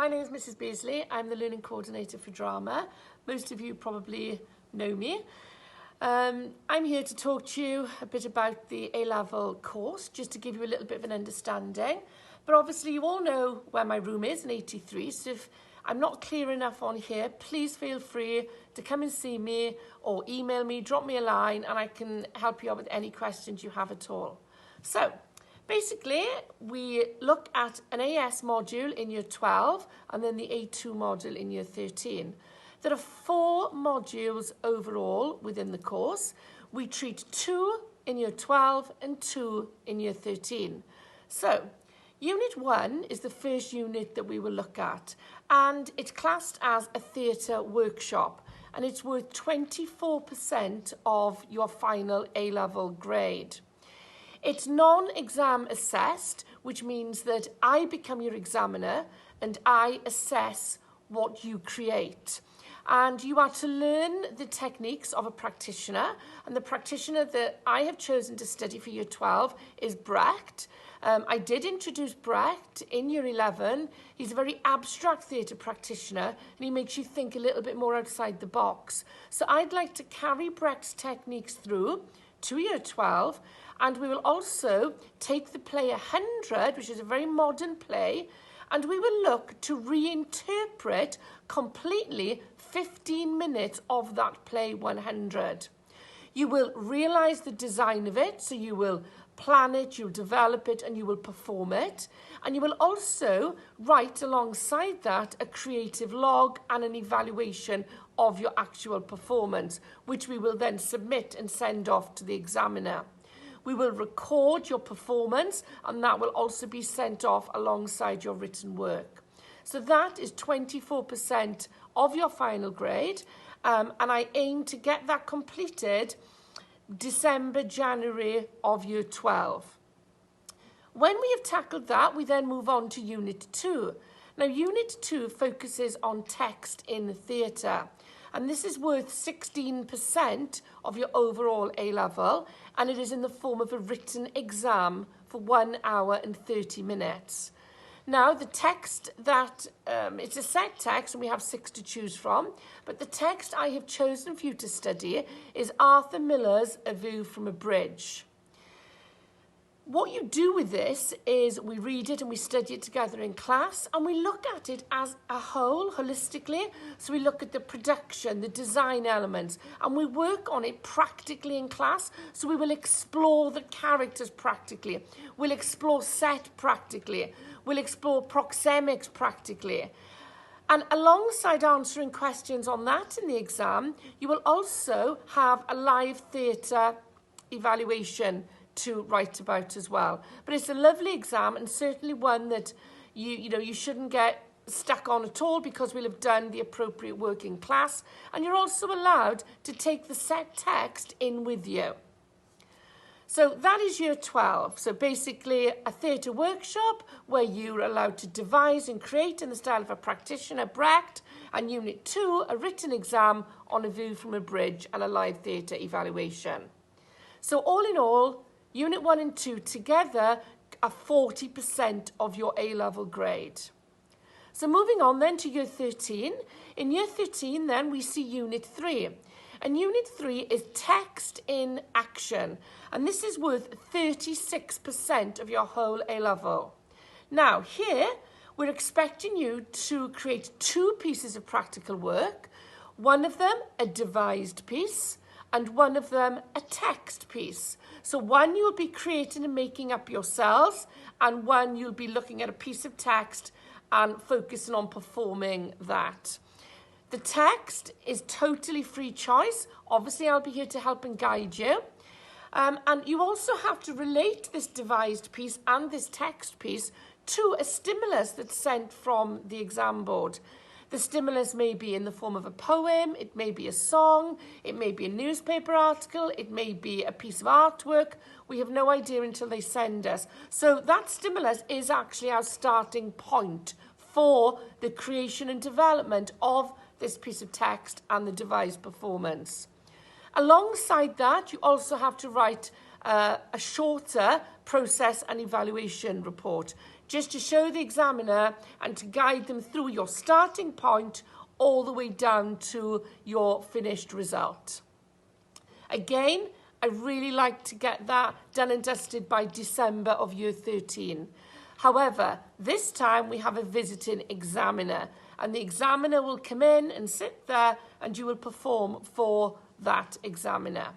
My name is Mrs. Beasley. I'm the Learning Coordinator for Drama. Most of you probably know me. I'm here to talk to you a bit about the A-level course, just to give you a little bit of an understanding. But obviously you all know where my room is in 83, so if I'm not clear enough on here, please feel free to come and see me or email me, drop me a line, and I can help you out with any questions you have at all. So, basically, we look at an AS module in year 12 and then the A2 module in year 13. There are 4 modules overall within the course. We treat 2 in year 12 and 2 in year 13. So, Unit 1 is the first unit that we will look at, and it's classed as a theatre workshop, and it's worth 24% of your final A-level grade. It's non-exam assessed, which means that I become your examiner and I assess what you create. And you are to learn the techniques of a practitioner, and the practitioner that I have chosen to study for year 12 is Brecht. I did introduce Brecht in year 11. He's a very abstract theatre practitioner, and he makes you think a little bit more outside the box. So I'd like to carry Brecht's techniques through to year 12, and we will also take the play 100, which is a very modern play, and we will look to reinterpret completely 15 minutes of that play 100. You will realise the design of it, so you will plan it, you'll develop it, and you will perform it. And you will also write alongside that a creative log and an evaluation of your actual performance, which we will then submit and send off to the examiner. We will record your performance, and that will also be sent off alongside your written work. So that is 24% of your final grade, and I aim to get that completed December, January of year 12. When we have tackled that, we then move on to Unit 2. Now, Unit 2 focuses on text in theatre, and this is worth 16% of your overall A-level, and it is in the form of a written exam for 1 hour and 30 minutes. Now, the text that, it's a set text, and we have 6 to choose from, but the text I have chosen for you to study is Arthur Miller's A View from a Bridge. What you do with this is we read it and we study it together in class, and we look at it as a whole, holistically. So we look at the production, the design elements, and we work on it practically in class. So we will explore the characters practically. We'll explore set practically. We'll explore proxemics practically. And alongside answering questions on that in the exam, you will also have a live theatre evaluation to write about as well. But it's a lovely exam, and certainly one that you shouldn't get stuck on at all, because we'll have done the appropriate work in class, and you're also allowed to take the set text in with you. So that is year 12. So basically a theatre workshop where you're allowed to devise and create in the style of a practitioner, Brecht, and Unit 2, a written exam on A View from a Bridge and a live theatre evaluation. So all in all, Unit 1 and 2 together are 40% of your A-level grade. So moving on then to year 13. In year 13 then we see Unit 3. And Unit 3 is text in action. And this is worth 36% of your whole A-level. Now here we're expecting you to create 2 pieces of practical work. One of them a devised piece, and one of them a text piece. So one you'll be creating and making up yourselves, and one you'll be looking at a piece of text and focusing on performing that. The text is totally free choice. Obviously, I'll be here to help and guide you. And you also have to relate this devised piece and this text piece to a stimulus that's sent from the exam board. The stimulus may be in the form of a poem, it may be a song, it may be a newspaper article, it may be a piece of artwork. We have no idea until they send us. So that stimulus is actually our starting point for the creation and development of this piece of text and the devised performance. Alongside that, you also have to write a shorter process and evaluation report, just to show the examiner and to guide them through your starting point all the way down to your finished result. Again, I really like to get that done and dusted by December of year 13. However, this time we have a visiting examiner, and the examiner will come in and sit there and you will perform for that examiner.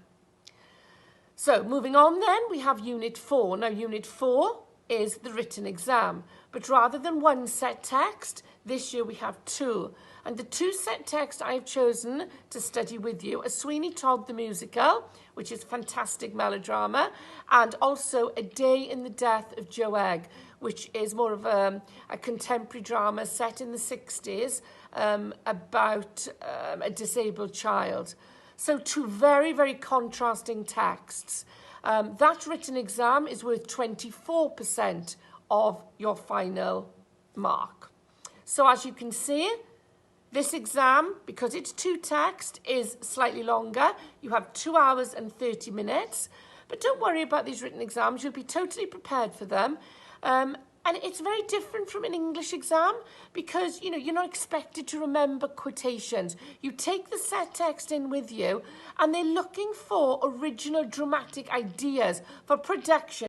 So moving on then, we have Unit 4. Now Unit 4 is the written exam, but rather than one set text, this year we have two. And the two set text I've chosen to study with you are Sweeney Todd the Musical, which is fantastic melodrama, and also A Day in the Death of Joe Egg, which is more of a contemporary drama set in the 60s about a disabled child. So two very, very contrasting texts. That written exam is worth 24% of your final mark. So as you can see, this exam, because it's two text, is slightly longer. You have 2 hours and 30 minutes. But don't worry about these written exams. You'll be totally prepared for them. And it's very different from an English exam because, you know, you're not expected to remember quotations. You take the set text in with you and they're looking for original dramatic ideas for production.